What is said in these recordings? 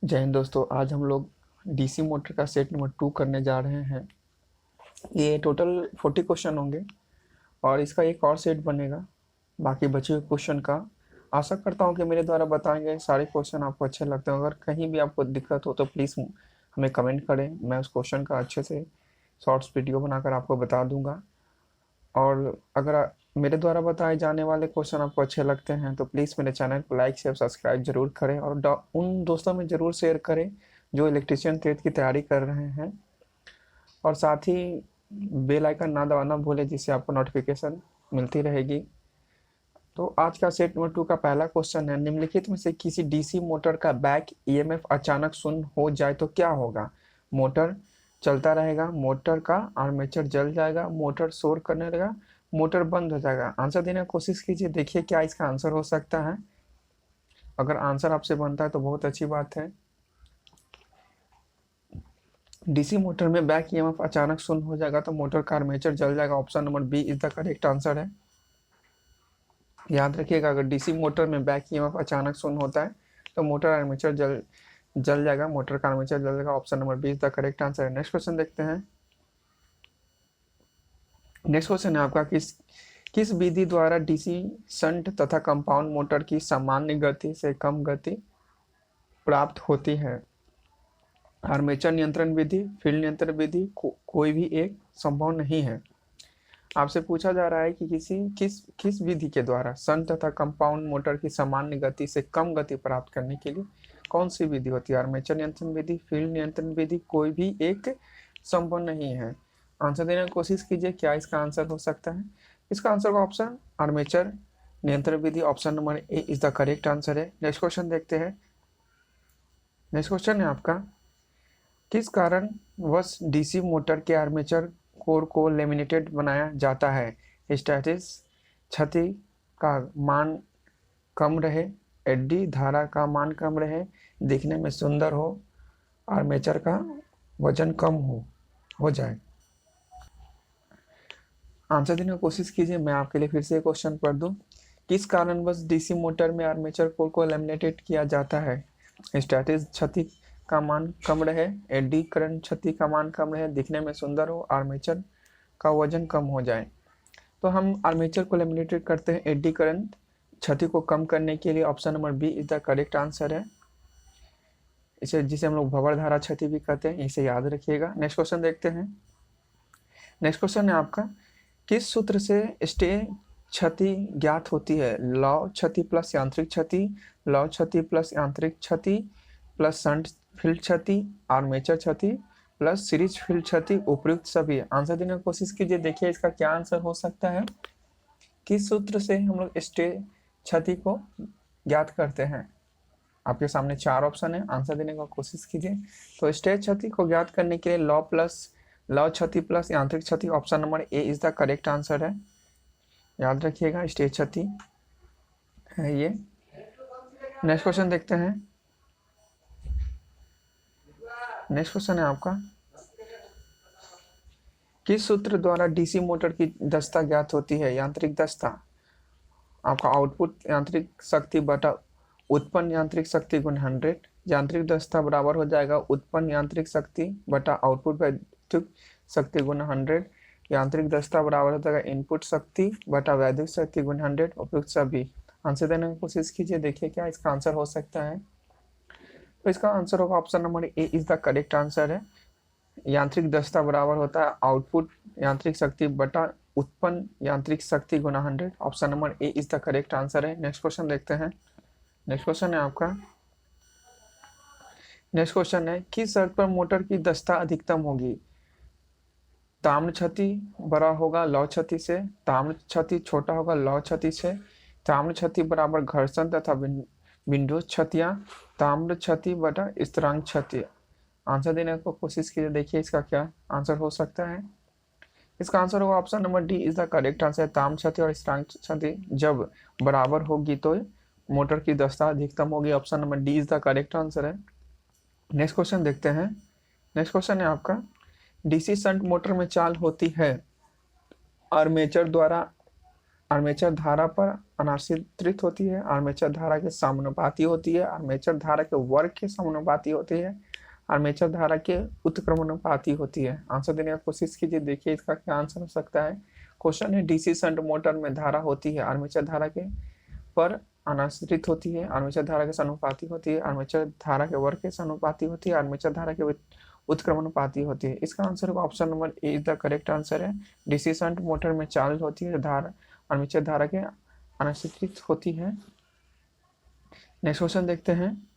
जय हिंद दोस्तों। आज हम लोग डीसी मोटर का सेट नंबर 2 करने जा रहे हैं। ये टोटल 40 क्वेश्चन होंगे और इसका एक और सेट बनेगा बाकी बचे हुए क्वेश्चन का। आशा करता हूँ कि मेरे द्वारा बताए गए सारे क्वेश्चन आपको अच्छे लगते हैं। अगर कहीं भी आपको दिक्कत हो तो प्लीज़ हमें कमेंट करें, मैं उस क्वेश्चन का अच्छे से शॉर्ट्स वीडियो बनाकर आपको बता दूंगा। और अगर मेरे द्वारा बताए जाने वाले क्वेश्चन आपको अच्छे लगते हैं तो प्लीज़ मेरे चैनल को लाइक शेयर सब्सक्राइब जरूर करें और उन दोस्तों में ज़रूर शेयर करें जो इलेक्ट्रिशियन ट्रेड की तैयारी कर रहे हैं। और साथ ही बेल आइकन ना दबाना भूलें जिससे आपको नोटिफिकेशन मिलती रहेगी। तो आज का सेट नंबर 2 का पहला क्वेश्चन है, निम्नलिखित में से किसी डीसी मोटर का बैक ईएमएफ अचानक शून्य हो जाए तो क्या होगा? मोटर चलता रहेगा, मोटर का आर्मेचर जल जाएगा, मोटर शोर करने लगेगा, मोटर बंद हो जाएगा। आंसर देने की कोशिश कीजिए, देखिए क्या इसका आंसर हो सकता है। अगर आंसर आपसे बनता है तो बहुत अच्छी बात है। डीसी मोटर में बैक ईएमएफ अचानक शून्य हो जाएगा तो मोटर का आर्मेचर जल जाएगा। Option number B is the correct answer है। याद रखिएगा, अगर डीसी मोटर में बैक ईएमएफ अचानक शून्य होता है तो मोटर आर्मेचर जल जल जाएगा, मोटर का आर्मेचर जल जाएगा। Option number B is the correct answer है। नेक्स्ट क्वेश्चन देखते हैं। नेक्स्ट क्वेश्चन है आपका, किस किस विधि द्वारा डीसी शंट तथा कंपाउंड मोटर की सामान्य गति से कम गति प्राप्त होती है? आर्मेचर नियंत्रण विधि, फील्ड नियंत्रण विधि, कोई भी एक संभव नहीं है। आपसे पूछा जा रहा है कि किस किस विधि के द्वारा शंट तथा कंपाउंड मोटर की सामान्य गति से कम गति प्राप्त करने के लिए कौन सी विधि होती है? आर्मेचर नियंत्रण विधि, फील्ड नियंत्रण विधि, कोई भी एक संभव नहीं है। आंसर देने की कोशिश कीजिए, क्या इसका आंसर हो सकता है? इसका आंसर का ऑप्शन आर्मेचर नियंत्रण विधि, option number A is the correct answer है। नेक्स्ट क्वेश्चन देखते हैं। नेक्स्ट क्वेश्चन है आपका, किस कारण वश डीसी मोटर के आर्मेचर कोर को लेमिनेटेड बनाया जाता है? स्टैटिस क्षति का मान कम रहे, एडी धारा का मान कम रहे, दिखने में सुंदर हो, आर्मेचर का वजन कम हो जाए। आंसर देने की कोशिश कीजिए, मैं आपके लिए फिर से क्वेश्चन पढ़ दूं। किस कारणवश डीसी मोटर में आर्मेचर कोर को लेमिनेटेड किया जाता है? स्टैटिस क्षति का मान कम रहे, एडी करंट क्षति का मान कम रहे, दिखने में सुंदर हो, आर्मेचर का वजन कम हो जाए। तो हम आर्मेचर को लेमिनेटेड करते हैं एडी करंट क्षति को कम करने के लिए। Option number B is the correct answer है। इसे जिसे हम लोग भंवर धारा क्षति भी कहते हैं, इसे याद रखिएगा। नेक्स्ट क्वेश्चन देखते हैं। नेक्स्ट क्वेश्चन है आपका, किस सूत्र से स्टे क्षति ज्ञात होती है? लौ क्षति प्लस यांत्रिक क्षति, लौ क्षति प्लस यांत्रिक क्षति प्लस शंट फील्ड क्षति, आर्मेचर क्षति प्लस सीरीज फील्ड क्षति, उपयुक्त सभी। आंसर देने की कोशिश कीजिए, देखिए इसका क्या आंसर हो सकता है। किस सूत्र से हम लोग स्टे क्षति को ज्ञात करते हैं? आपके सामने चार ऑप्शन है, आंसर देने की कोशिश कीजिए। तो स्टे क्षति को ज्ञात करने के लिए लौ क्षति प्लस यांत्रिक क्षति, option number A is the correct answer है। याद रखिएगा, स्टे क्षति है ये। नेक्स्ट क्वेश्चन देखते हैं। नेक्स्ट क्वेश्चन है आपका, किस सूत्र द्वारा डीसी मोटर की दक्षता ज्ञात होती है? यांत्रिक दक्षता आपका आउटपुट यांत्रिक शक्ति बटा उत्पन्न यांत्रिक शक्ति गुण 100। यांत्रिक दक्षता बराबर हो जाएगा उत्पन्न यांत्रिक शक्ति बटा आउटपुट वैद्युत शक्ति गुण 100। यांत्रिक दक्षता बराबर हो जाएगा इनपुट शक्ति बटा वैद्युत शक्ति गुण 100, उपयुक्त सभी। आंसर देने की कोशिश कीजिए, देखिए क्या इसका आंसर हो सकता है। तो इसका आंसर होगा option number A is the correct answer है। यांत्रिक दक्षता बराबर होता है आउटपुट यांत्रिक शक्ति बटा उत्पन्न यांत्रिक शक्ति गुना 100। Option number A is the correct answer है। नेक्स्ट क्वेश्चन देखते हैं। नेक्स्ट क्वेश्चन है आपका, नेक्स्ट क्वेश्चन है, किस शर्त पर मोटर की दक्षता अधिकतम होगी? ताम्र क्षति बड़ा होगा लौ क्षति से, ताम्र क्षति छोटा होगा लौ क्षति से, ताम्र क्षति बराबर घर्षण तथा विंडोज क्षतियां, ताम्र क्षति बटा स्थिरांक क्षति। आंसर देने को कोशिश कीजिए, देखिए इसका क्या आंसर हो सकता है। इसका आंसर होगा option number D is the correct answer. ताम्र क्षति और स्थिरांक क्षति जब बराबर होगी तो मोटर की दक्षता अधिकतम होगी। Option number D is the correct answer है। नेक्स्ट क्वेश्चन देखते हैं। नेक्स्ट क्वेश्चन है आपका, डीसी शंट मोटर में चाल होती है आर्मेचर द्वारा आर्मेचर धारा पर अनाश्रित होती है, आर्मेचर धारा के समानुपाती होती है, आर्मेचर धारा के वर्ग के समानुपाती होती है, आर्मेचर धारा के उत्क्रमणुपाती होती है। आंसर देने की कोशिश कीजिए, देखिए इसका क्या आंसर हो सकता है। क्वेश्चन है डीसी शंट मोटर में धारा होती है आर्मेचर धारा के पर अनाश्रित होती है, आर्मेचर धारा के समानुपाती होती है, आर्मेचर धारा के वर्ग के समानुपाती होती है, आर्मेचर धारा के उत्क्रमणुपाती होती है। इसका answer option number A is the correct answer है। डीसी शंट मोटर में चार्ज होती है धारा आर्मेचर धारा के अनाश्रित होती है। नेक्स्ट क्वेश्चन देखते हैं।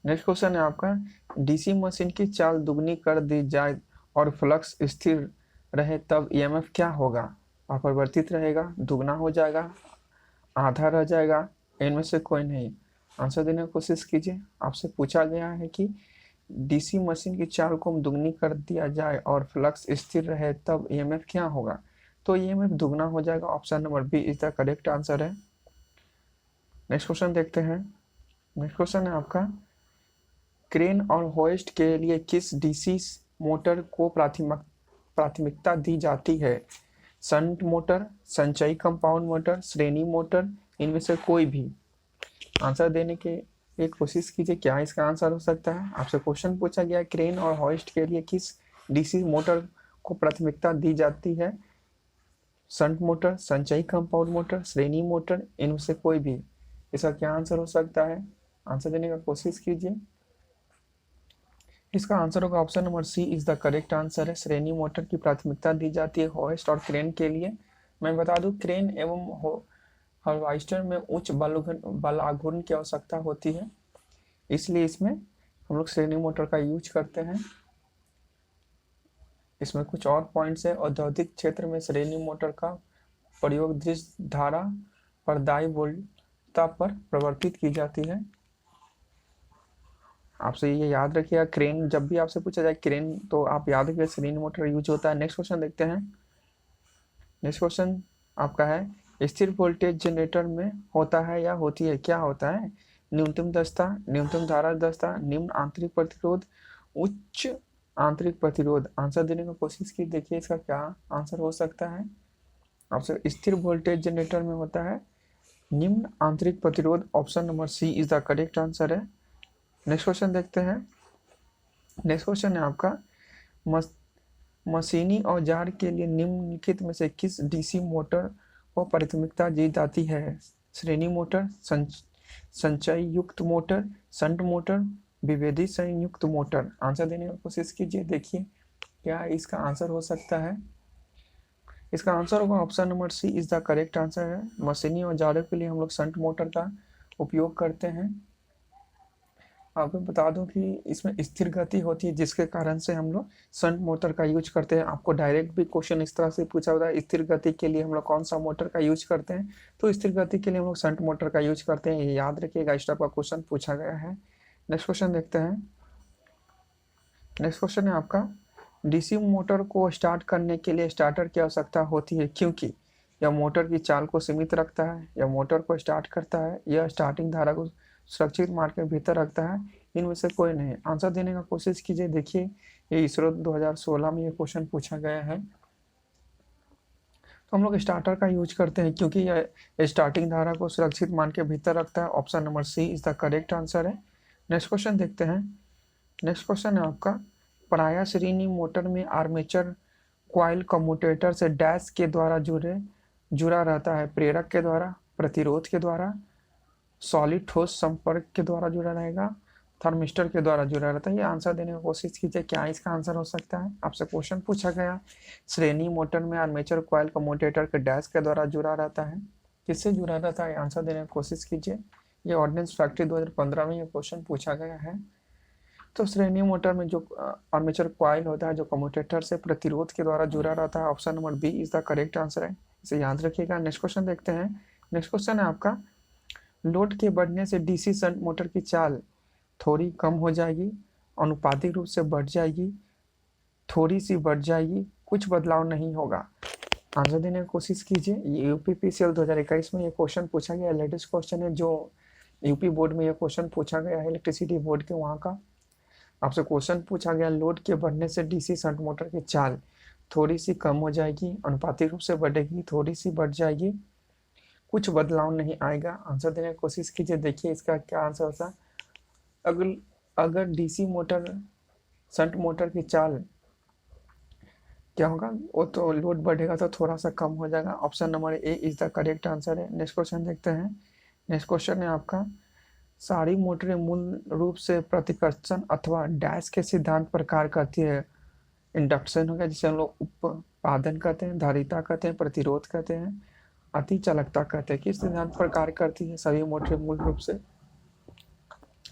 नेक्स्ट क्वेश्चन है आपका, डीसी मशीन की चाल दुगनी कर दी जाए और फ्लक्स स्थिर रहे तब ईएमएफ क्या होगा? अपरिवर्तित रहेगा, दुगना हो जाएगा, आधा रह जाएगा, इनमें से कोई नहीं। आंसर देने की कोशिश कीजिए। आपसे पूछा गया है कि डीसी मशीन की चाल को दुगनी कर दिया जाए और फ्लक्स स्थिर रहे तब ईएमएफ क्या होगा? तो ईएमएफ दुगना हो जाएगा। Option number B is the correct answer है। नेक्स्ट क्वेश्चन देखते हैं। नेक्स्ट क्वेश्चन है आपका, क्रेन और होइस्ट के लिए किस डीसी मोटर को प्राथमिकता दी जाती है? शंट मोटर, संचयी कंपाउंड मोटर, श्रेणी मोटर, इनमें से कोई भी। आंसर देने के एक कोशिश कीजिए, क्या इसका आंसर हो सकता है। आपसे क्वेश्चन पूछा गया, क्रेन और होइस्ट के लिए किस डीसी मोटर को प्राथमिकता दी जाती है? शंट मोटर, संचयी कंपाउंड मोटर, श्रेणी मोटर, इनमें से कोई भी। इसका क्या आंसर हो सकता है? आंसर देने का कोशिश कीजिए। इसका आंसर होगा option number C is the correct answer है। श्रेणी मोटर की प्राथमिकता दी जाती है होइस्ट और क्रेन के लिए। मैं बता दूं, क्रेन एवं हार्वेस्टर में उच्च बलाघूर्ण की आवश्यकता होती है, इसलिए इसमें हम लोग श्रेणी मोटर का यूज करते हैं। इसमें कुछ और पॉइंट्स है। औद्योगिक क्षेत्र में श्रेणी मोटर का प्रयोग दृश्य धारा प्रदायी वोल्टता पर प्रवर्तित की जाती है। आपसे ये याद रखिएगा, क्रेन जब भी आपसे पूछा जाए क्रेन तो आप याद रखिए श्रेणी मोटर यूज होता है। नेक्स्ट क्वेश्चन देखते हैं। नेक्स्ट क्वेश्चन आपका है, स्थिर वोल्टेज जनरेटर में होता है या होती है, क्या होता है? न्यूनतम दक्षता, न्यूनतम धारा दक्षता, निम्न आंतरिक प्रतिरोध, उच्च आंतरिक प्रतिरोध। आंसर देने की कोशिश की, देखिए इसका क्या आंसर हो सकता है। आपसे स्थिर वोल्टेज जनरेटर में होता है निम्न आंतरिक प्रतिरोध। Option number C is the correct answer है। नेक्स्ट क्वेश्चन देखते हैं। नेक्स्ट क्वेश्चन है आपका, मशीनी औजार के लिए निम्नलिखित में से किस डीसी मोटर को प्राथमिकता दी जाती है? श्रेणी मोटर, संचयी युक्त मोटर, शंट मोटर, विभेदी संयुक्त मोटर। आंसर देने की कोशिश कीजिए, देखिए क्या इसका आंसर हो सकता है। इसका आंसर होगा option number C is the correct answer है। मशीनी औजारों के लिए हम लोग शंट मोटर का उपयोग करते हैं। आपको बता दूं कि इसमें स्थिर गति होती है, जिसके कारण से हम लोग शंट मोटर का यूज करते हैं। आपको डायरेक्ट भी क्वेश्चन इस तरह से पूछा होता है, स्थिर गति के लिए हम लोग कौन सा मोटर का यूज करते हैं? तो स्थिर गति के लिए हम लोग शंट मोटर का यूज करते हैं, ये याद रखिएगा। इस टाइप का क्वेश्चन पूछा गया है। नेक्स्ट क्वेश्चन देखते हैं। नेक्स्ट क्वेश्चन है आपका, डीसी मोटर को स्टार्ट करने के लिए स्टार्टर की आवश्यकता होती है क्योंकि यह मोटर की चाल को सीमित रखता है, यह मोटर को स्टार्ट करता है, यह स्टार्टिंग धारा को सुरक्षित मार्ग के भीतर रखता है, इनमें से कोई नहीं। आंसर देने का कोशिश कीजिए, देखिए ये इसरो 2016 में ये क्वेश्चन पूछा गया है। तो हम लोग स्टार्टर का यूज करते हैं क्योंकि यह स्टार्टिंग धारा को सुरक्षित मान के भीतर रखता है। Option number C is the correct answer है। नेक्स्ट क्वेश्चन देखते हैं। नेक्स्ट क्वेश्चन है आपका, प्रायः श्रेणी मोटर में आर्मेचर कॉइल कम्यूटेटर से डैश के द्वारा जुड़ा रहता है, प्रेरक के द्वारा, प्रतिरोध के द्वारा, सॉलिड ठोस संपर्क के द्वारा जुड़ा रहेगा, थर्मिस्टर के द्वारा जुड़ा रहता है। ये आंसर देने की कोशिश कीजिए, क्या इसका आंसर हो सकता है। आपसे क्वेश्चन पूछा गया, श्रेणी मोटर में आर्मेचर कॉइल कम्यूटेटर के डैश के द्वारा जुड़ा रहता है, किससे जुड़ा रहता है? आंसर देने की कोशिश कीजिए। ये ऑर्डिनेंस फैक्ट्री 2015 में ये क्वेश्चन पूछा गया है। तो श्रेणी मोटर में जो आर्मेचर कॉइल होता है जो कम्यूटेटर से प्रतिरोध के द्वारा जुड़ा रहता है, option number B is the correct answer है, इसे याद रखिएगा। नेक्स्ट क्वेश्चन देखते हैं। नेक्स्ट क्वेश्चन है आपका, लोड के बढ़ने से डीसी शंट मोटर की चाल थोड़ी कम हो जाएगी, अनुपातिक रूप से बढ़ जाएगी, थोड़ी सी बढ़ जाएगी, कुछ बदलाव नहीं होगा। आंसर देने की कोशिश कीजिए। यूपीपीसीएल 2021 में ये क्वेश्चन पूछा गया, लेटेस्ट क्वेश्चन है जो यूपी बोर्ड में ये क्वेश्चन पूछा गया है, इलेक्ट्रिसिटी बोर्ड के वहाँ का। आपसे क्वेश्चन पूछा गया, लोड के बढ़ने से डीसी शंट मोटर की चाल थोड़ी सी कम हो जाएगी, अनुपातिक रूप से बढ़ेगी, थोड़ी सी बढ़ जाएगी, कुछ बदलाव नहीं आएगा। आंसर देने की कोशिश कीजिए, देखिए इसका क्या आंसर होता है। अगर अगर डीसी मोटर शंट मोटर की चाल क्या होगा, वो तो लोड बढ़ेगा तो थोड़ा सा कम हो जाएगा। Option number A is the correct answer है। नेक्स्ट क्वेश्चन देखते हैं। नेक्स्ट क्वेश्चन है आपका, सारी मोटरें मूल रूप से प्रतिकर्षण अथवा डैश के सिद्धांत पर कार्य करती है। इंडक्शन हो गया, जिसे हम लोग उत्पादन कहते हैं, धारिता कहते हैं, प्रतिरोध कहते हैं, अति चालकता कहते हैं। किस सिद्धांत पर कार्य करती है सभी मोटरें मूल रूप से?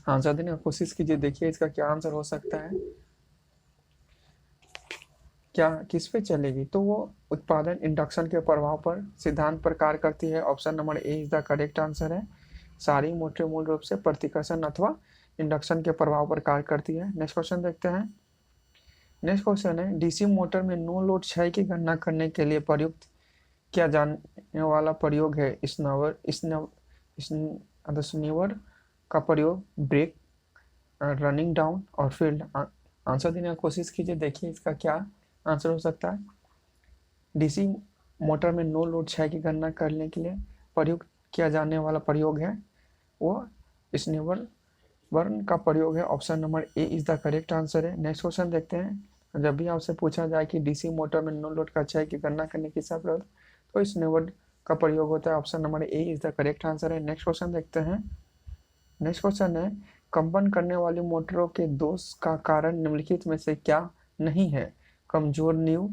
आंसर देने की कोशिश कीजिए, देखिए इसका क्या आंसर हो सकता है। क्या किस पे चलेगी, तो वो उत्पादन इंडक्शन के प्रभाव पर सिद्धांत पर कार्य करती है। Option number A is the correct answer है। सारी मोटरें मूल रूप से प्रतिकर्षण अथवा इंडक्शन के प्रभाव पर कार्य करती है। नेक्स्ट क्वेश्चन देखते हैं। नेक्स्ट क्वेश्चन है, डीसी मोटर में नो लोड क्षय की गणना करने के लिए प्रयुक्त किया जाने वाला प्रयोग है स्नेवर का प्रयोग, ब्रेक, रनिंग डाउन और फील्ड। आंसर देने की कोशिश कीजिए, देखिए इसका क्या आंसर हो सकता है। डीसी मोटर में नो लोड क्षय की गणना करने के लिए प्रयुक्त किया जाने वाला प्रयोग है वो स्नेवर वर्ण का प्रयोग है। Option number A is the correct answer है। नेक्स्ट क्वेश्चन देखते हैं। जब भी आपसे पूछा जाए कि डीसी मोटर में नो लोड का क्षय की गणना करने की सब तो स्नेवर का प्रयोग होता है। Option number A is the correct answer है। नेक्स्ट क्वेश्चन देखते हैं। नेक्स्ट क्वेश्चन है, कंपन करने वाली मोटरों के दोष का कारण निम्नलिखित में से क्या नहीं है? कमजोर नींव,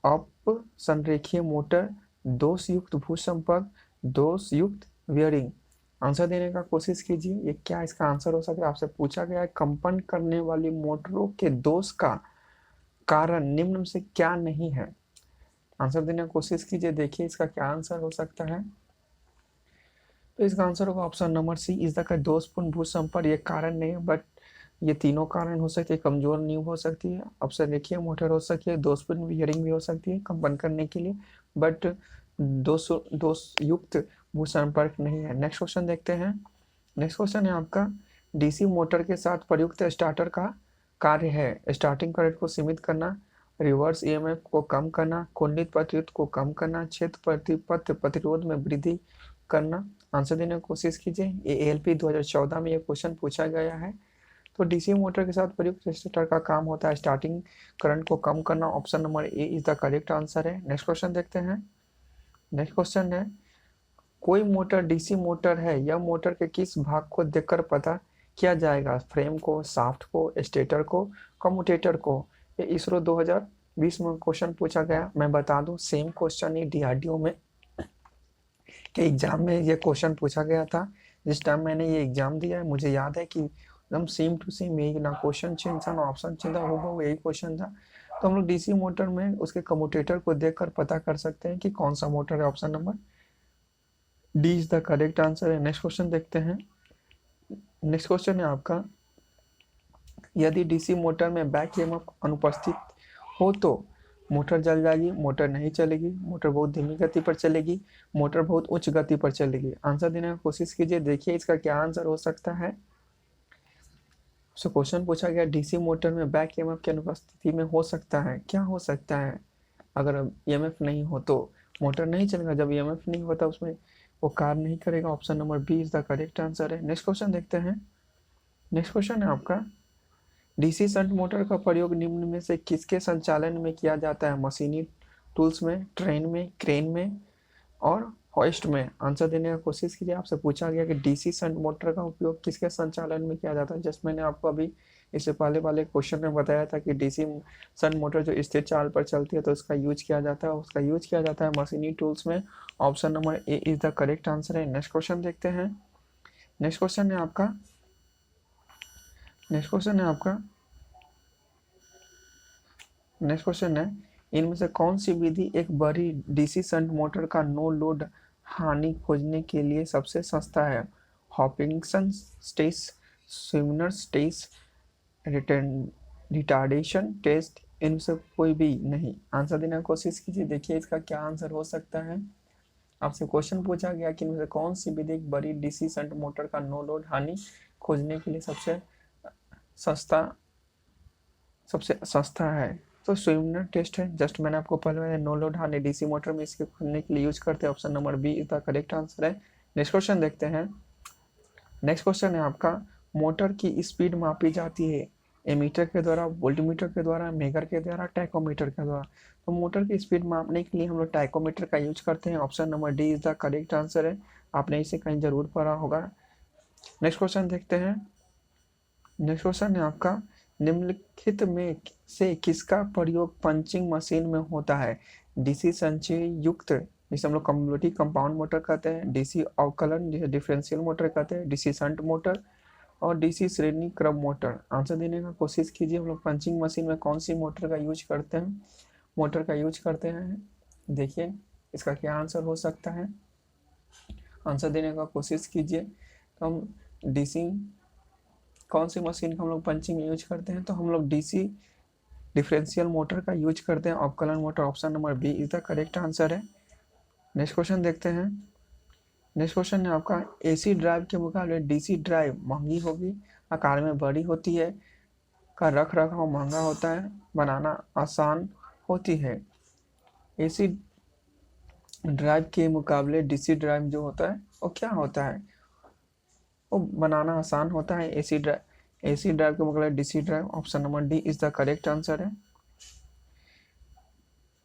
अप संरेखीय मोटर, दोष युक्त भूसंपर्क, दोष युक्त वियरिंग। आंसर देने का कोशिश कीजिए, ये क्या इसका आंसर हो सकता है। आपसे पूछा गया है कंपन करने वाली मोटरों के दोष का कारण निम्न में से क्या नहीं है। आंसर देने की कोशिश कीजिए, देखिए इसका क्या आंसर हो सकता है। तो इसका आंसर होगा option number C is the दोषपूर्ण भूसंपर्क। ये कारण नहीं है, बट ये तीनों कारण हो सकते हैं। कमजोर नींव हो सकती है, ऑप्शन देखिए मोटर हो सकती है, दोषपूर्ण वियरिंग भी हो सकती है कंपन करने के लिए, बट दोष युक्त भूसंपर्क नहीं है। नेक्स्ट क्वेश्चन देखते हैं। नेक्स्ट क्वेश्चन है आपका, डीसी मोटर के साथ प्रयुक्त स्टार्टर का कार्य है स्टार्टिंग करंट को सीमित करना, रिवर्स ईएमएफ को कम करना, कुंडलित प्रतिरोध को कम करना, क्षेत्र पथ प्रतिरोध में वृद्धि करना। आंसर देने की कोशिश कीजिए। ये एएलपी 2014 में ये क्वेश्चन पूछा गया है। तो डीसी मोटर के साथ प्रयुक्त स्टार्टर का काम होता है स्टार्टिंग करंट को कम करना। Option number A is the correct answer है। नेक्स्ट क्वेश्चन देखते हैं। नेक्स्ट क्वेश्चन है, कोई मोटर डीसी मोटर है, यह मोटर के किस भाग को देखकर पता किया जाएगा? फ्रेम को, शाफ्ट को, स्टेटर को, कम्यूटेटर को। ये इसरो 2020 में क्वेश्चन पूछा गया। मैं बता दूं, सेम क्वेश्चन ही डीआरडीओ में के एग्जाम में ये क्वेश्चन पूछा गया था। जिस टाइम मैंने ये एग्जाम दिया है, मुझे याद है कि एकदम सेम टू सेम यही, ना क्वेश्चन चेंज था ना ऑप्शन चेंज था, वो यही क्वेश्चन था। तो हम लोग डीसी मोटर में उसके कम्यूटेटर को देखकर पता कर सकते हैं कि कौन सा मोटर है। Option number D is the correct answer है। नेक्स्ट क्वेश्चन देखते हैं। नेक्स्ट क्वेश्चन है आपका, यदि डीसी मोटर में बैक ईएमएफ अनुपस्थित हो तो मोटर जल जाएगी, मोटर नहीं चलेगी, मोटर बहुत धीमी गति पर चलेगी, मोटर बहुत उच्च गति पर चलेगी। आंसर देने की कोशिश कीजिए, देखिए इसका क्या आंसर हो सकता है। क्वेश्चन पूछा गया डीसी मोटर में बैक ईएमएफ की अनुपस्थिति में हो सकता है, क्या हो सकता है? अगर ईएमएफ नहीं हो तो मोटर नहीं चलेगा, जब ईएमएफ नहीं होता उसमें वो कार्य नहीं करेगा। Option number B is the correct answer है। नेक्स्ट क्वेश्चन देखते हैं। नेक्स्ट क्वेश्चन है आपका, डीसी शंट मोटर का प्रयोग निम्न में से किसके संचालन में किया जाता है? मशीनी टूल्स में, ट्रेन में, क्रेन में और हॉइस्ट में। आंसर देने की कोशिश कीजिए। आपसे पूछा गया कि डीसी शंट मोटर का उपयोग किसके संचालन में किया जाता है? जस्ट मैंने आपको अभी इससे पहले वाले क्वेश्चन में बताया था कि डीसी शंट मोटर जो स्थिर चाल पर चलती है तो उसका यूज किया जाता है, उसका यूज किया जाता है मशीनी टूल्स में। Option number A is the correct answer है। नेक्स्ट क्वेश्चन देखते हैं। नेक्स्ट क्वेश्चन है आपका, नेक्स्ट क्वेश्चन है आपका नेक्स्ट क्वेश्चन है, इनमें से कौन सी विधि एक बड़ी डीसी शंट मोटर का नो लोड हानि खोजने के लिए सबसे सस्ता है? Hopkinson test, Swinburne's test, retardation test, इनसे कोई भी नहीं। आंसर देने की कोशिश कीजिए, देखिए इसका क्या आंसर हो सकता है। आपसे क्वेश्चन पूछा गया कि इनमें से कौन सी विधि एक बड़ी डीसी शंट मोटर का नो लोड हानि खोजने के लिए सबसे सस्ता है? तो स्विमनर टेस्ट है, जस्ट मैंने आपको पहले बताया, नो लोड हार्ने डीसी मोटर में इसके खोलने के लिए यूज करते हैं। Option number B is the correct answer है। नेक्स्ट क्वेश्चन देखते हैं। नेक्स्ट क्वेश्चन है आपका, मोटर की स्पीड मापी जाती है एमीटर के द्वारा, वोल्टमीटर के द्वारा, मेगर के द्वारा, टैकोमीटर के द्वारा। तो मोटर की स्पीड मापने के लिए हम लोग टैकोमीटर का यूज करते हैं। Option number D is the correct answer है। आपने इसे कहीं जरूर पढ़ा होगा। नेक्स्ट क्वेश्चन देखते हैं। नेक्स्ट क्वेश्चन है आपका, निम्नलिखित में से किसका प्रयोग पंचिंग मशीन में होता है? डीसी संचय युक्त, जिसे हम लोग कम्युनिटी कंपाउंड मोटर कहते हैं, डीसी अवकलन जिसे डिफरेंशियल मोटर कहते हैं, डीसी शंट मोटर और डीसी श्रेणी क्रम मोटर। आंसर देने का कोशिश कीजिए। हम लोग पंचिंग मशीन में कौन सी मोटर का यूज करते हैं? मोटर का यूज करते हैं। देखिए इसका क्या आंसर हो सकता है, आंसर देने का कोशिश कीजिए। तो हम डीसी कौन सी मशीन का हम लोग पंचिंग में यूज करते हैं? तो हम लोग डीसी डिफरेंशियल मोटर का यूज करते हैं, अवकलन motor. Option number B is the correct answer है। नेक्स्ट क्वेश्चन देखते हैं। नेक्स्ट क्वेश्चन है आपका, एसी ड्राइव के मुकाबले डीसी ड्राइव महंगी होगी, आकार में बड़ी होती है, का रख रखाव महंगा होता है, बनाना आसान होती है। एसी ड्राइव के मुकाबले डीसी ड्राइव जो होता है वो क्या होता है? वो बनाना आसान होता है। एसी ड्राइव के मुकाबले DC drive. Option number D is the correct answer है।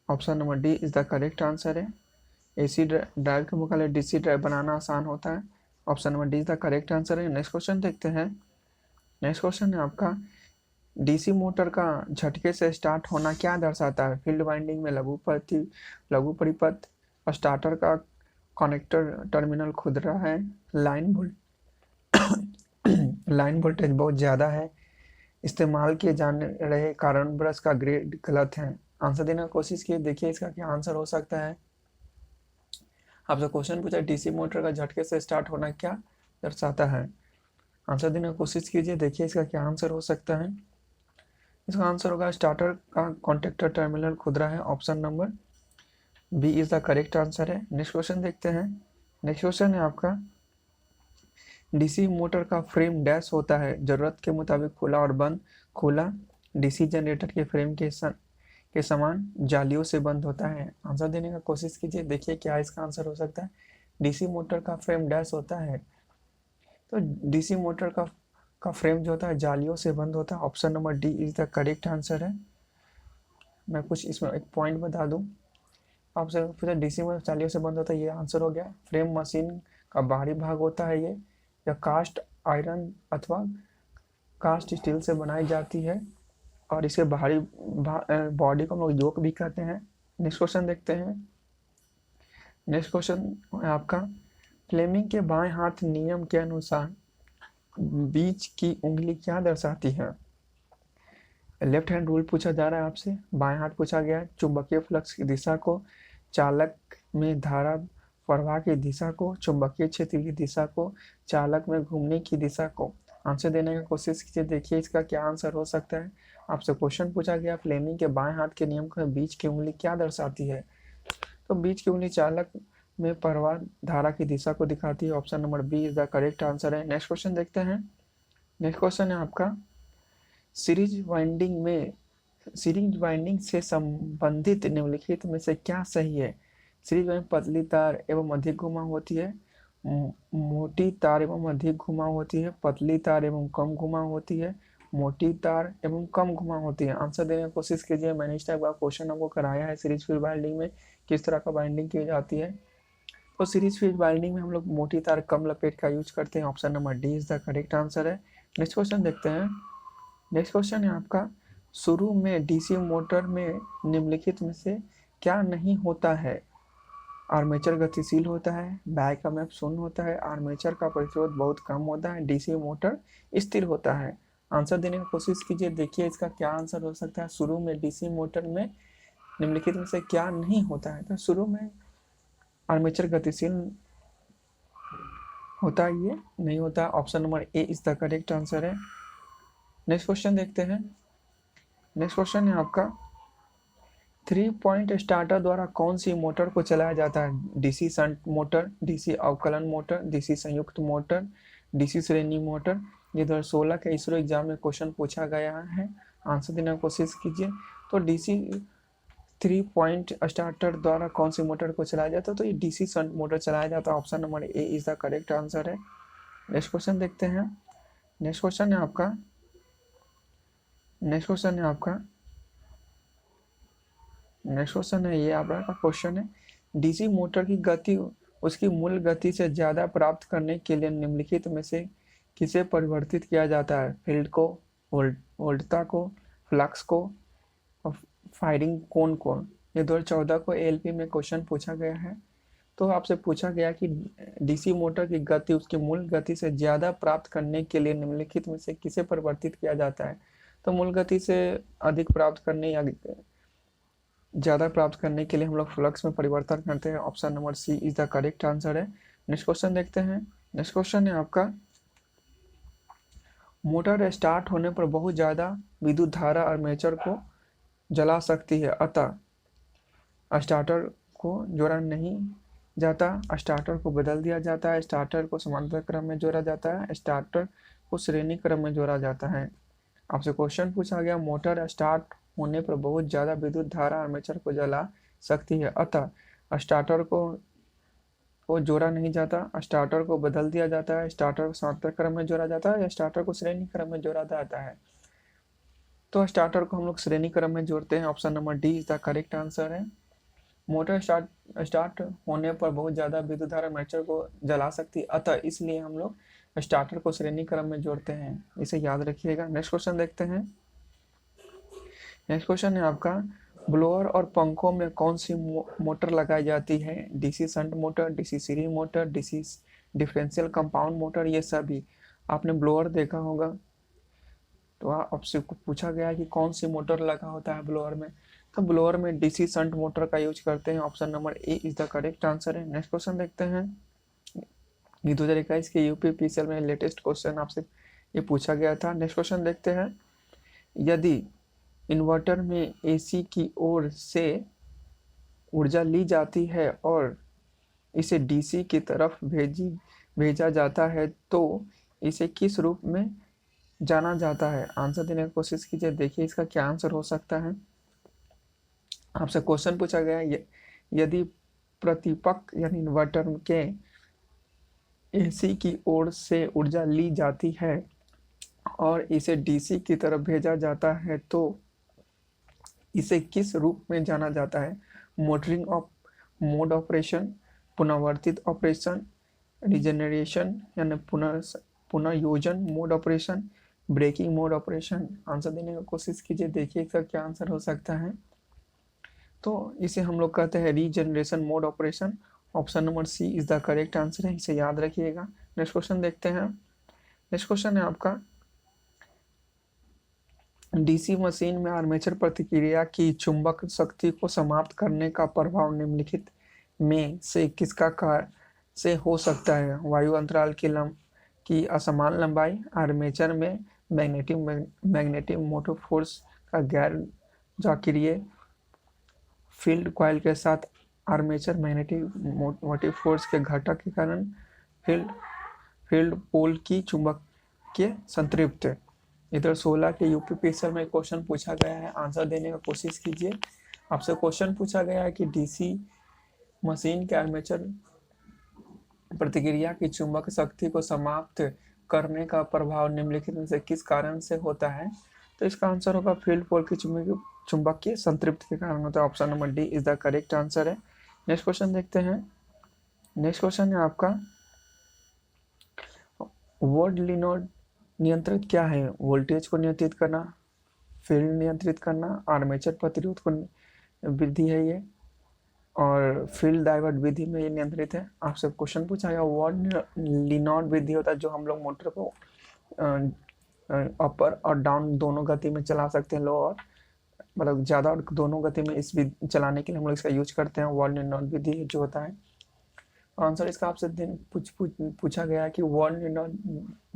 Option number D is the correct answer है। एसी ड्राइव के मुकाबले डीसी ड्राइव बनाना आसान होता है। Option number D is the correct answer है। नेक्स्ट क्वेश्चन देखते हैं। नेक्स्ट क्वेश्चन है आपका, डीसी मोटर का झटके से स्टार्ट होना क्या दर्शाता है? फील्ड वाइंडिंग में लघु परिपथ, स्टार्टर का कनेक्टर टर्मिनल खुदरा है, लाइन वोल्टेज बहुत ज़्यादा है, इस्तेमाल किए जाने रहे कारण ब्रश का ग्रेड गलत है। आंसर देने की कोशिश कीजिए। देखिए इसका क्या आंसर हो सकता है। आपसे क्वेश्चन पूछा डीसी मोटर का झटके से स्टार्ट होना क्या दर्शाता है। आंसर देने की कोशिश कीजिए। देखिए इसका क्या आंसर हो सकता है। इसका आंसर होगा स्टार्टर का कॉन्टेक्टर टर्मिनल खुदरा है। Option number B is the correct answer है। नेक्स्ट क्वेश्चन देखते हैं। नेक्स्ट क्वेश्चन है आपका, डीसी मोटर का फ्रेम डैश होता है, जरूरत के मुताबिक खुला और बंद। खुला डीसी जनरेटर के फ्रेम के समान जालियों से बंद होता है। आंसर देने का कोशिश कीजिए। देखिए क्या इसका आंसर हो सकता है। डीसी मोटर का फ्रेम डैश होता है, तो डीसी मोटर का फ्रेम जो होता है जालियों से बंद होता है। Option number D is the correct answer है। मैं कुछ इसमें एक पॉइंट बता दूं आपसे, पूछा डीसी मोटर जालियों से बंद होता है, ये आंसर हो गया। फ्रेम मशीन का बाहरी भाग होता है ये, या कास्ट आयरन अथवा कास्ट स्टील से बनाई जाती है और इसके बाहरी बॉडी को हम लोग योक भी कहते हैं। नेक्स्ट क्वेश्चन देखते हैं। नेक्स्ट क्वेश्चन है आपका, फ्लेमिंग के बाएं हाथ नियम के अनुसार बीच की उंगली क्या दर्शाती है? लेफ्ट हैंड रूल पूछा जा रहा है आपसे। बाएं हाथ पूछा गया है चुंबकीय फ्लक्स की दिशा को, चालक में धारा प्रवाह की दिशा को, चुंबकीय क्षेत्र की दिशा को, चालक में घूमने की दिशा को। आंसर देने की कोशिश कीजिए। देखिए इसका क्या आंसर हो सकता है। आपसे क्वेश्चन पूछा गया फ्लेमिंग के बाएं हाथ के नियम को बीच की उंगली क्या दर्शाती है? तो बीच की उंगली चालक में प्रवाह धारा की दिशा को दिखाती है। Option number B is the correct answer है। नेक्स्ट क्वेश्चन देखते हैं। नेक्स्ट क्वेश्चन है आपका, सीरीज वाइंडिंग से संबंधित निम्नलिखित में से क्या सही है? सीरीज वाइंडिंग पतली तार एवं अधिक घुमाव होती है, मोटी तार एवं अधिक घुमाव होती है, पतली तार एवं कम घुमाव होती है, मोटी तार एवं कम घुमाव होती है। आंसर देने की कोशिश कीजिए। मैंने इस टाइप का क्वेश्चन आपको कराया है। सीरीज फील्ड वाइंडिंग में किस तरह का वाइंडिंग की जाती है? तो सीरीज फील्ड वाइंडिंग में हम लोग मोटी तार कम लपेट का यूज करते हैं। Option number D is the correct answer है। नेक्स्ट क्वेश्चन देखते हैं। नेक्स्ट क्वेश्चन है आपका, शुरू में डीसी मोटर में निम्नलिखित में से क्या नहीं होता है? आर्मेचर गतिशील होता है, बैक एमएफ शून्य होता है, आर्मेचर का प्रतिरोध बहुत कम होता है, डीसी मोटर स्थिर होता है। आंसर देने की कोशिश कीजिए। देखिए इसका क्या आंसर हो सकता है। शुरू में डीसी मोटर में निम्नलिखित में से क्या नहीं होता है? तो शुरू में आर्मेचर गतिशील होता है, ये नहीं होता। Option number A is the correct answer है। नेक्स्ट क्वेश्चन देखते हैं। नेक्स्ट क्वेश्चन है आपका, 3 पॉइंट स्टार्टर द्वारा कौन सी मोटर को चलाया जाता है? डीसी शंट मोटर, डीसी अवकलन मोटर, डीसी संयुक्त मोटर, डीसी श्रेणी मोटर। ये 2016 के इसरो एग्जाम में क्वेश्चन पूछा गया है। आंसर देने की कोशिश कीजिए। तो डीसी 3 पॉइंट स्टार्टर द्वारा कौन सी मोटर को चलाया जाता है? तो ये डीसी शंट मोटर चलाया जाता है। Option number A is the correct answer है। नेक्स्ट क्वेश्चन देखते हैं। नेक्स्ट क्वेश्चन है आपका नेक्स्ट क्वेश्चन है ये आपका क्वेश्चन है, डीसी मोटर की गति उसकी मूल गति से ज़्यादा प्राप्त करने के लिए निम्नलिखित में से किसे परिवर्तित किया जाता है? फील्ड को, वोल्टता को, फ्लक्स को और फायरिंग कोण को। ये 2014 को एएलपी में क्वेश्चन पूछा गया है। तो आपसे पूछा गया कि डीसी मोटर की गति उसकी मूल गति से ज़्यादा प्राप्त करने के लिए निम्नलिखित में से किसे परिवर्तित किया जाता है? तो मूल गति से अधिक प्राप्त करने या ज़्यादा प्राप्त करने के लिए हम लोग फ्लक्स में परिवर्तन करते हैं। Option number C is the correct answer है। नेक्स्ट क्वेश्चन देखते हैं। नेक्स्ट क्वेश्चन है आपका, मोटर स्टार्ट होने पर बहुत ज़्यादा विद्युत धारा आर्मेचर को जला सकती है, अतः स्टार्टर को जोड़ा नहीं जाता, स्टार्टर को बदल दिया जाता है, स्टार्टर को समांतर क्रम में जोड़ा जाता है, स्टार्टर को श्रेणी क्रम में जोड़ा जाता है। आपसे क्वेश्चन पूछा गया, मोटर स्टार्ट होने पर बहुत ज़्यादा विद्युत धारा आर्मेचर को जला सकती है, अतः स्टार्टर को जोड़ा नहीं जाता, स्टार्टर को बदल दिया जाता है, स्टार्टर को समांतर क्रम में जोड़ा जाता है या स्टार्टर को श्रेणी क्रम में जोड़ा जाता है। तो स्टार्टर को हम लोग श्रेणी क्रम में जोड़ते हैं। Option number D is the correct answer है। मोटर स्टार्ट होने पर बहुत ज़्यादा विद्युत धारा आर्मेचर को जला सकती है, अतः इसलिए हम लोग स्टार्टर को श्रेणी क्रम में जोड़ते हैं, इसे याद रखिएगा। नेक्स्ट क्वेश्चन देखते हैं। नेक्स्ट क्वेश्चन है आपका, ब्लोअर और पंखों में कौन सी मोटर लगाई जाती है? DC shunt motor, DC series motor, DC differential compound motor, ये सभी। आपने ब्लोअर देखा होगा, तो आपसे पूछा गया है कि कौन सी मोटर लगा होता है ब्लोअर में? तो ब्लोअर में डीसी शंट मोटर का यूज करते हैं। Option number A is the correct answer है। नेक्स्ट क्वेश्चन देखते हैं। ये 2021 के यूपीपीसीएल में लेटेस्ट क्वेश्चन आपसे ये पूछा गया था। नेक्स्ट क्वेश्चन देखते हैं। यदि इन्वर्टर में एसी की ओर से ऊर्जा ली जाती है और इसे डीसी की तरफ भेजा जाता है तो इसे किस रूप में जाना जाता है? आंसर देने की कोशिश कीजिए, देखिए इसका क्या आंसर हो सकता है। आपसे क्वेश्चन पूछा गया है, यदि प्रतिपक्ष यानी इन्वर्टर के एसी की ओर से ऊर्जा ली जाती है और इसे डीसी की तरफ भेजा जाता है तो इसे किस रूप में जाना जाता है? मोटरिंग ऑफ मोड ऑपरेशन, पुनरावर्तित ऑपरेशन, रिजेनरेशन यानी पुनर्योजन mode operation, braking mode operation. Answer देने की कोशिश कीजिए, देखिए इसका क्या आंसर हो सकता है। तो इसे हम लोग कहते हैं regeneration mode operation. Option number C is the correct answer है, इसे याद रखिएगा। नेक्स्ट क्वेश्चन देखते हैं। नेक्स्ट क्वेश्चन है आपका, डीसी मशीन में आर्मेचर प्रतिक्रिया की चुंबक शक्ति को समाप्त करने का प्रभाव निम्नलिखित में से किसका कारण से हो सकता है? वायु अंतराल की असमान लंबाई, आर्मेचर में मैग्नेटिक मोटिव फोर्स का गैर जाकिरीय, फील्ड कॉइल के साथ आर्मेचर मैग्नेटिक मोटिव फोर्स के घटक के कारण फील्ड पोल की चुंबकीय संतृप्ति। इधर 16 के यूपीपीसीएल में क्वेश्चन पूछा गया है, आंसर देने की कोशिश कीजिए। आपसे क्वेश्चन पूछा गया है कि डीसी मशीन के आर्मेचर प्रतिक्रिया की चुंबक शक्ति को समाप्त करने का प्रभाव निम्नलिखित में से किस कारण से होता है? तो इसका आंसर होगा फील्ड पोल की चुंबकीय संतृप्ति के कारण होता है। Option number D is the correct answer है। नेक्स्ट क्वेश्चन देखते हैं। नेक्स्ट क्वेश्चन है आपका, वोल्ट लिनोड नियंत्रित क्या है? वोल्टेज को नियंत्रित करना, फील्ड नियंत्रित करना, आर्मेचर प्रतिरोध को वृद्धि है ये, और फील्ड डाइवर्ट विधि में ये नियंत्रित है। आपसे क्वेश्चन पूछा गया वोल्ट लिनोड विधि होता है जो हम लोग मोटर को अपर और डाउन दोनों गति में चला सकते हैं, लो और मतलब ज़्यादा और दोनों गति में इस चलाने के लिए हम लोग इसका यूज करते हैं। वोल्ट लिनोड विधि जो होता है, आंसर इसका आपसे पूछा गया कि वोल्ट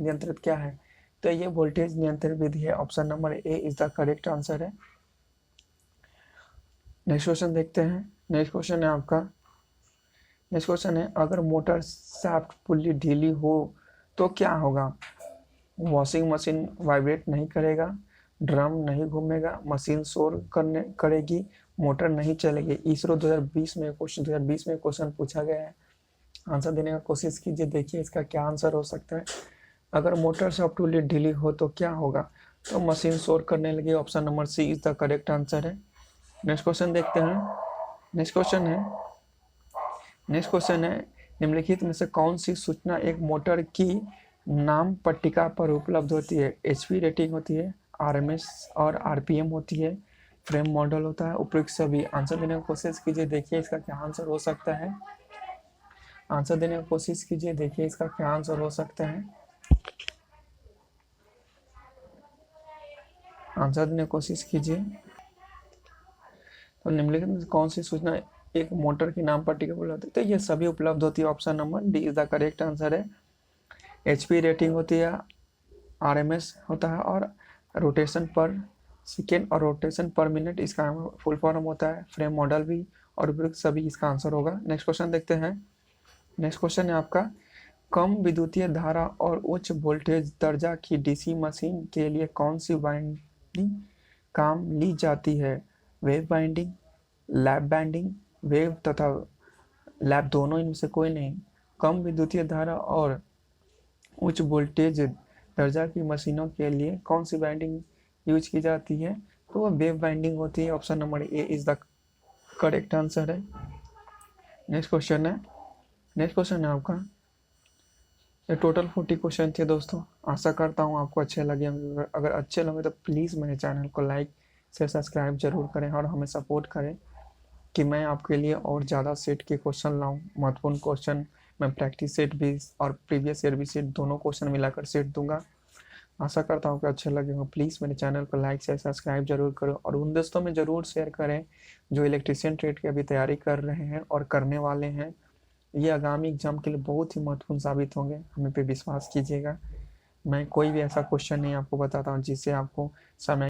नियंत्रित क्या है? तो ये वोल्टेज नियंत्रण विधि है। Option number A is the correct answer है। नेक्स्ट क्वेश्चन देखते हैं। नेक्स्ट क्वेश्चन है आपका, नेक्स्ट क्वेश्चन है, अगर मोटर शाफ्ट पुल्ली ढीली हो तो क्या होगा? वॉशिंग मशीन वाइब्रेट नहीं करेगा, ड्रम नहीं घूमेगा, मशीन शोर करेगी, मोटर नहीं चलेगी। इसरो 2020 में क्वेश्चन पूछा गया है, आंसर देने का कोशिश कीजिए। देखिए इसका क्या आंसर हो सकता है। अगर मोटर सॉफ्ट ढीली हो तो क्या होगा, तो मशीन शोर करने लगी। Option number C is the correct answer है। नेक्स्ट क्वेश्चन देखते हैं। नेक्स्ट क्वेश्चन है निम्नलिखित में से कौन सी सूचना एक मोटर की नाम पट्टिका पर उपलब्ध होती है। एचपी रेटिंग होती है, आरएमएस और आरपीएम होती है, फ्रेम मॉडल होता है, उपयुक्त सभी। आंसर देने की कोशिश कीजिए, देखिए इसका क्या आंसर हो सकता है। आंसर देने की कोशिश कीजिए, देखिए इसका क्या आंसर हो सकता है। आंसर देने की कोशिश कीजिए। तो निम्नलिखित में कौन सी सूचना एक मोटर की नाम पट्टिका पर उपलब्ध है, तो ये सभी उपलब्ध होती है। Option number D is the correct answer है। एचपी रेटिंग होती है, आरएमएस होता है और रोटेशन पर सेकेंड और रोटेशन पर मिनट इसका फुल फॉर्म होता है, फ्रेम मॉडल भी और उपयुक्त सभी इसका आंसर होगा। नेक्स्ट क्वेश्चन देखते हैं। नेक्स्ट क्वेश्चन है आपका, कम विद्युतीय धारा और उच्च वोल्टेज दर्जा की डीसी मशीन के लिए कौन सी वाइंडिंग काम ली जाती है। Wave binding, lap binding, wave तथा लैप दोनों, इनमें से कोई नहीं। कम विद्युतीय धारा और उच्च वोल्टेज दर्जा की मशीनों के लिए कौन सी बाइंडिंग यूज की जाती है, तो वह वेव बाइंडिंग होती है। Option number A is the correct answer है। नेक्स्ट क्वेश्चन है आपका, ये टोटल 40 क्वेश्चन थे दोस्तों। आशा करता हूँ आपको अच्छे लगे। अगर अच्छे लगे तो प्लीज़ मेरे चैनल को लाइक शेयर सब्सक्राइब जरूर करें और हमें सपोर्ट करें कि मैं आपके लिए और ज़्यादा सेट के क्वेश्चन लाऊं। महत्वपूर्ण क्वेश्चन मैं प्रैक्टिस सेट भी और प्रीवियस ईयर भी सेट दोनों क्वेश्चन मिलाकर सेट दूंगा। आशा करता हूँ कि अच्छे लगे हों। प्लीज़ मेरे चैनल को लाइक शेयर सब्सक्राइब जरूर करो और उन दोस्तों में ज़रूर शेयर करें जो इलेक्ट्रीशियन ट्रेड की अभी तैयारी कर रहे हैं और करने वाले हैं। ये आगामी एग्जाम के लिए बहुत ही महत्वपूर्ण साबित होंगे, हमें पे विश्वास कीजिएगा। मैं कोई भी ऐसा क्वेश्चन नहीं आपको बताता हूँ जिससे आपको समय